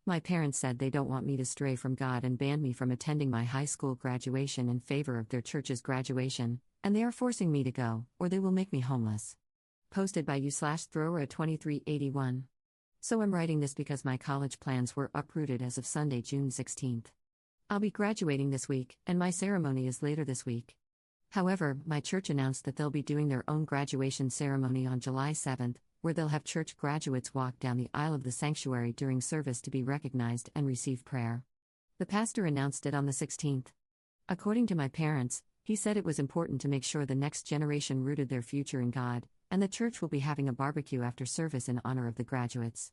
My parents said they don't want me to stray from God and banned me from attending my high school graduation in favor of their church's graduation, and they are forcing me to go, or they will make me homeless. Posted by u/Thrower2381. So I'm writing this because my college plans were uprooted as of Sunday, June 16th. I'll be graduating this week, and my ceremony is later this week. However, my church announced that they'll be doing their own graduation ceremony on July 7th, where they'll have church graduates walk down the aisle of the sanctuary during service to be recognized and receive prayer. The pastor announced it on the 16th. According to my parents, he said it was important to make sure the next generation rooted their future in God, and the church will be having a barbecue after service in honor of the graduates.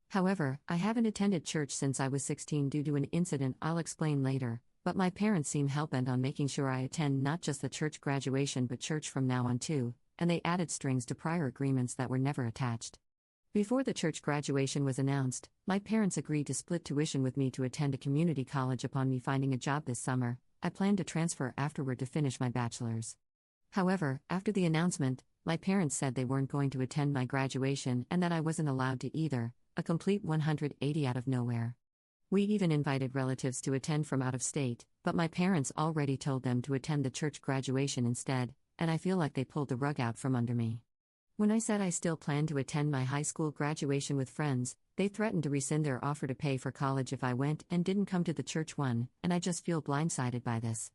However, I haven't attended church since I was 16 due to an incident I'll explain later, but my parents seem hell-bent on making sure I attend not just the church graduation but church from now on too, and they added strings to prior agreements that were never attached. Before the church graduation was announced, my parents agreed to split tuition with me to attend a community college upon me finding a job this summer. I planned to transfer afterward to finish my bachelor's. However, after the announcement, my parents said they weren't going to attend my graduation and that I wasn't allowed to either, a complete 180 out of nowhere. We even invited relatives to attend from out of state, but my parents already told them to attend the church graduation instead, and I feel like they pulled the rug out from under me. When I said I still planned to attend my high school graduation with friends, they threatened to rescind their offer to pay for college if I went and didn't come to the church one, and I just feel blindsided by this.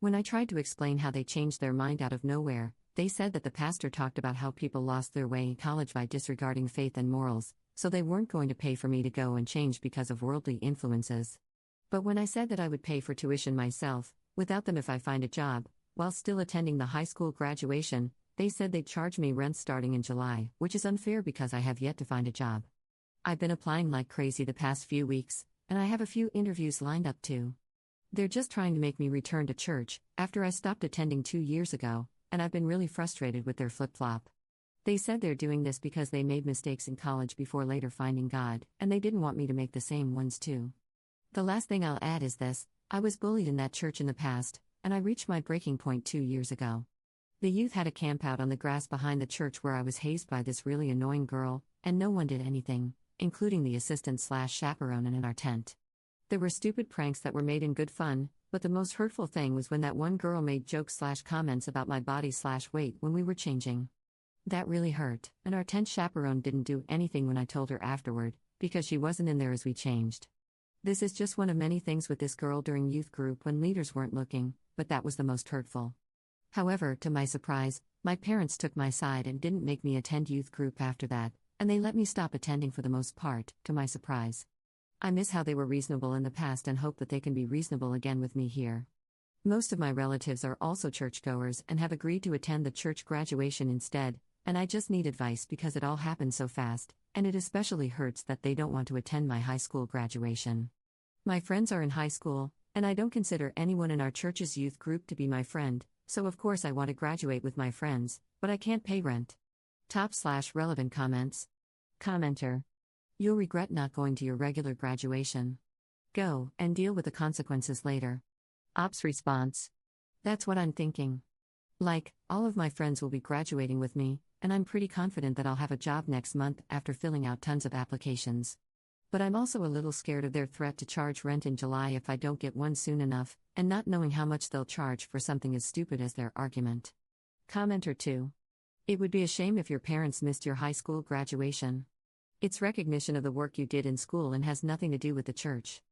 When I tried to explain how they changed their mind out of nowhere, they said that the pastor talked about how people lost their way in college by disregarding faith and morals, so they weren't going to pay for me to go and change because of worldly influences. But when I said that I would pay for tuition myself, without them if I find a job, while still attending the high school graduation, they said they'd charge me rent starting in July, which is unfair because I have yet to find a job. I've been applying like crazy the past few weeks, and I have a few interviews lined up too. They're just trying to make me return to church, after I stopped attending 2 years ago, and I've been really frustrated with their flip-flop. They said they're doing this because they made mistakes in college before later finding God, and they didn't want me to make the same ones too. The last thing I'll add is this: I was bullied in that church in the past, and I reached my breaking point 2 years ago. The youth had a camp out on the grass behind the church where I was hazed by this really annoying girl, and no one did anything, including the assistant/chaperone in our tent. There were stupid pranks that were made in good fun, but the most hurtful thing was when that one girl made jokes/comments about my body/weight when we were changing. That really hurt, and our tent chaperone didn't do anything when I told her afterward, because she wasn't in there as we changed. This is just one of many things with this girl during youth group when leaders weren't looking, but that was the most hurtful. However, to my surprise, my parents took my side and didn't make me attend youth group after that, and they let me stop attending for the most part, to my surprise. I miss how they were reasonable in the past and hope that they can be reasonable again with me here. Most of my relatives are also churchgoers and have agreed to attend the church graduation instead, and I just need advice because it all happened so fast, and it especially hurts that they don't want to attend my high school graduation. My friends are in high school, and I don't consider anyone in our church's youth group to be my friend, so of course I want to graduate with my friends, but I can't pay rent. Top/relevant comments. Commenter. You'll regret not going to your regular graduation. Go, and deal with the consequences later. Ops response. That's what I'm thinking. Like, all of my friends will be graduating with me, and I'm pretty confident that I'll have a job next month after filling out tons of applications. But I'm also a little scared of their threat to charge rent in July if I don't get one soon enough, and not knowing how much they'll charge for something as stupid as their argument. Commenter 2. It would be a shame if your parents missed your high school graduation. It's recognition of the work you did in school and has nothing to do with the church.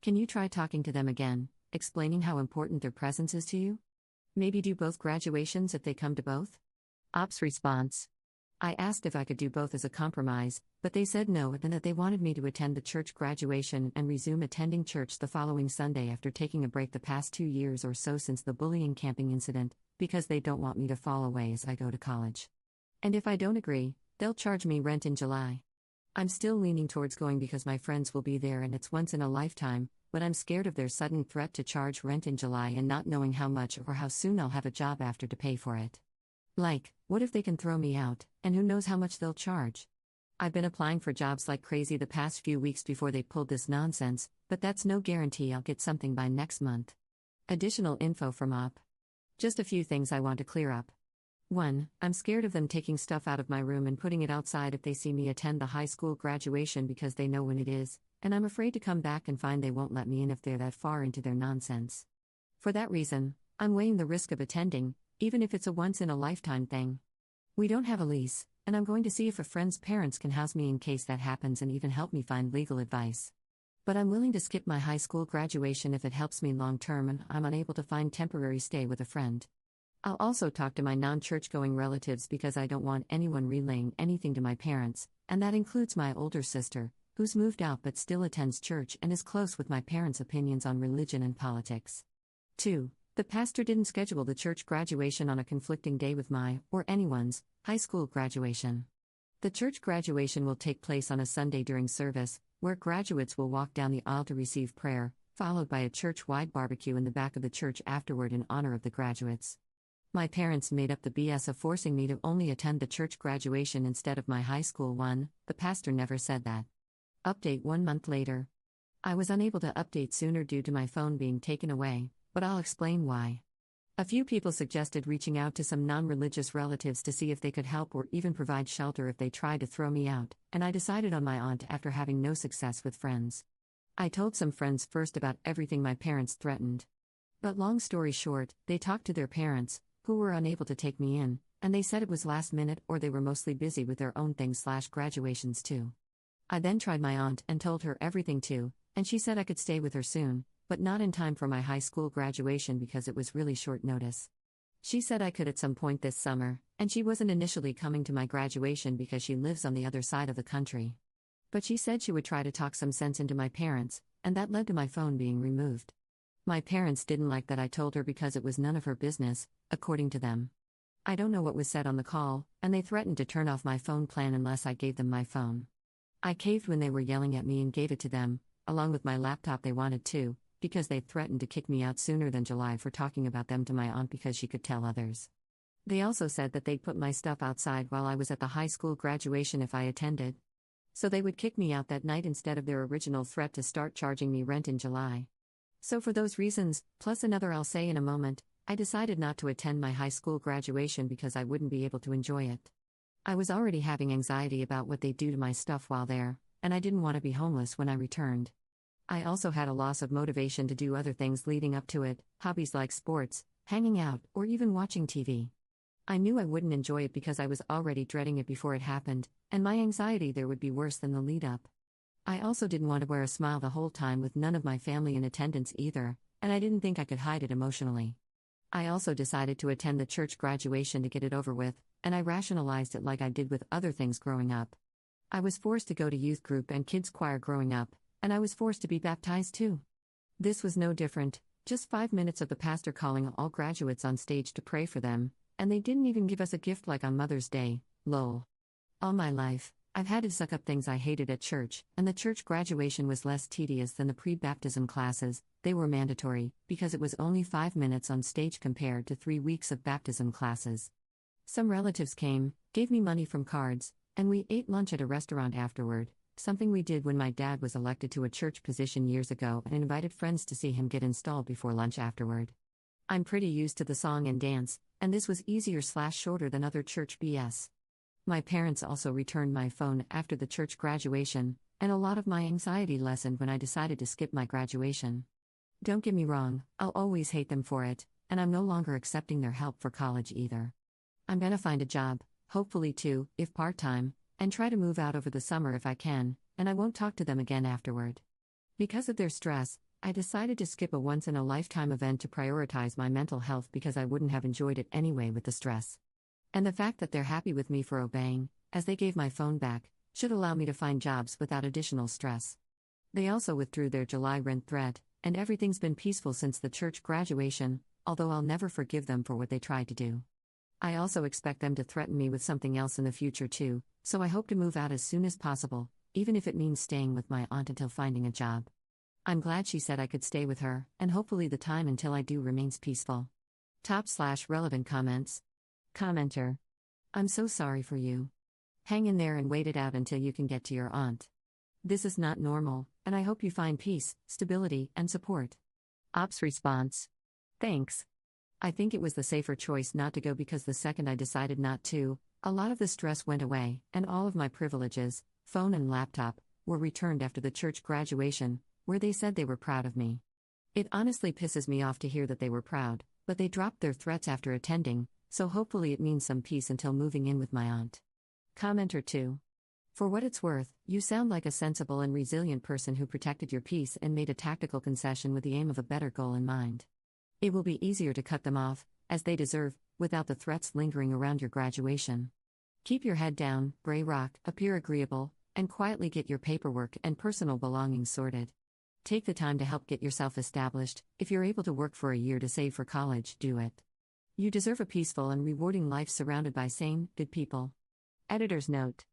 Can you try talking to them again, explaining how important their presence is to you? Maybe do both graduations if they come to both? Ops response. I asked if I could do both as a compromise, but they said no and that they wanted me to attend the church graduation and resume attending church the following Sunday after taking a break the past 2 years or so since the bullying camping incident, because they don't want me to fall away as I go to college. And if I don't agree, they'll charge me rent in July. I'm still leaning towards going because my friends will be there and it's once in a lifetime, but I'm scared of their sudden threat to charge rent in July and not knowing how much or how soon I'll have a job after to pay for it. Like, what if they can throw me out, and who knows how much they'll charge? I've been applying for jobs like crazy the past few weeks before they pulled this nonsense, but that's no guarantee I'll get something by next month. Additional info from OP. Just a few things I want to clear up. 1. I'm scared of them taking stuff out of my room and putting it outside if they see me attend the high school graduation because they know when it is, and I'm afraid to come back and find they won't let me in if they're that far into their nonsense. For that reason, I'm weighing the risk of attending, even if it's a once-in-a-lifetime thing. We don't have a lease, and I'm going to see if a friend's parents can house me in case that happens and even help me find legal advice. But I'm willing to skip my high school graduation if it helps me long-term and I'm unable to find temporary stay with a friend. I'll also talk to my non-church-going relatives because I don't want anyone relaying anything to my parents, and that includes my older sister, who's moved out but still attends church and is close with my parents' opinions on religion and politics. 2. The pastor didn't schedule the church graduation on a conflicting day with my, or anyone's, high school graduation. The church graduation will take place on a Sunday during service, where graduates will walk down the aisle to receive prayer, followed by a church-wide barbecue in the back of the church afterward in honor of the graduates. My parents made up the BS of forcing me to only attend the church graduation instead of my high school one. The pastor never said that. Update 1 month later. I was unable to update sooner due to my phone being taken away, but I'll explain why. A few people suggested reaching out to some non-religious relatives to see if they could help or even provide shelter if they tried to throw me out, and I decided on my aunt after having no success with friends. I told some friends first about everything my parents threatened. But long story short, they talked to their parents, who were unable to take me in, and they said it was last minute or they were mostly busy with their own things/graduations too. I then tried my aunt and told her everything too, and she said I could stay with her soon, but not in time for my high school graduation because it was really short notice. She said I could at some point this summer, and she wasn't initially coming to my graduation because she lives on the other side of the country. But she said she would try to talk some sense into my parents, and that led to my phone being removed. My parents didn't like that I told her because it was none of her business, according to them. I don't know what was said on the call, and they threatened to turn off my phone plan unless I gave them my phone. I caved when they were yelling at me and gave it to them, along with my laptop they wanted too, because they threatened to kick me out sooner than July for talking about them to my aunt because she could tell others. They also said that they'd put my stuff outside while I was at the high school graduation if I attended. So they would kick me out that night instead of their original threat to start charging me rent in July. So for those reasons, plus another I'll say in a moment, I decided not to attend my high school graduation because I wouldn't be able to enjoy it. I was already having anxiety about what they'd do to my stuff while there, and I didn't want to be homeless when I returned. I also had a loss of motivation to do other things leading up to it, hobbies like sports, hanging out, or even watching TV. I knew I wouldn't enjoy it because I was already dreading it before it happened, and my anxiety there would be worse than the lead up. I also didn't want to wear a smile the whole time with none of my family in attendance either, and I didn't think I could hide it emotionally. I also decided to attend the church graduation to get it over with, and I rationalized it like I did with other things growing up. I was forced to go to youth group and kids choir growing up, and I was forced to be baptized too. This was no different, just 5 minutes of the pastor calling all graduates on stage to pray for them, and they didn't even give us a gift like on Mother's Day, lol. All my life, I've had to suck up things I hated at church, and the church graduation was less tedious than the pre-baptism classes. They were mandatory, because it was only 5 minutes on stage compared to 3 weeks of baptism classes. Some relatives came, gave me money from cards, and we ate lunch at a restaurant afterward, something we did when my dad was elected to a church position years ago and invited friends to see him get installed before lunch afterward. I'm pretty used to the song and dance, and this was easier/shorter than other church BS. My parents also returned my phone after the church graduation, and a lot of my anxiety lessened when I decided to skip my graduation. Don't get me wrong, I'll always hate them for it, and I'm no longer accepting their help for college either. I'm gonna find a job, hopefully too, if part-time, and try to move out over the summer if I can, and I won't talk to them again afterward. Because of their stress, I decided to skip a once-in-a-lifetime event to prioritize my mental health because I wouldn't have enjoyed it anyway with the stress. And the fact that they're happy with me for obeying, as they gave my phone back, should allow me to find jobs without additional stress. They also withdrew their July rent threat, and everything's been peaceful since the church graduation, although I'll never forgive them for what they tried to do. I also expect them to threaten me with something else in the future too, so I hope to move out as soon as possible, even if it means staying with my aunt until finding a job. I'm glad she said I could stay with her, and hopefully the time until I do remains peaceful. Top/relevant comments. Commenter. I'm so sorry for you. Hang in there and wait it out until you can get to your aunt. This is not normal, and I hope you find peace, stability, and support. Ops response. Thanks. I think it was the safer choice not to go because the second I decided not to, a lot of the stress went away, and all of my privileges, phone and laptop, were returned after the church graduation, where they said they were proud of me. It honestly pisses me off to hear that they were proud, but they dropped their threats after attending, so hopefully it means some peace until moving in with my aunt. Commenter 2. For what it's worth, you sound like a sensible and resilient person who protected your peace and made a tactical concession with the aim of a better goal in mind. It will be easier to cut them off, as they deserve, without the threats lingering around your graduation. Keep your head down, Bray Rock, appear agreeable, and quietly get your paperwork and personal belongings sorted. Take the time to help get yourself established. If you're able to work for a year to save for college, do it. You deserve a peaceful and rewarding life surrounded by sane, good people. Editor's note.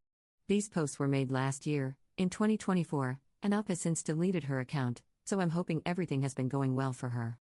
These posts were made last year, in 2024, and Up has since deleted her account, so I'm hoping everything has been going well for her.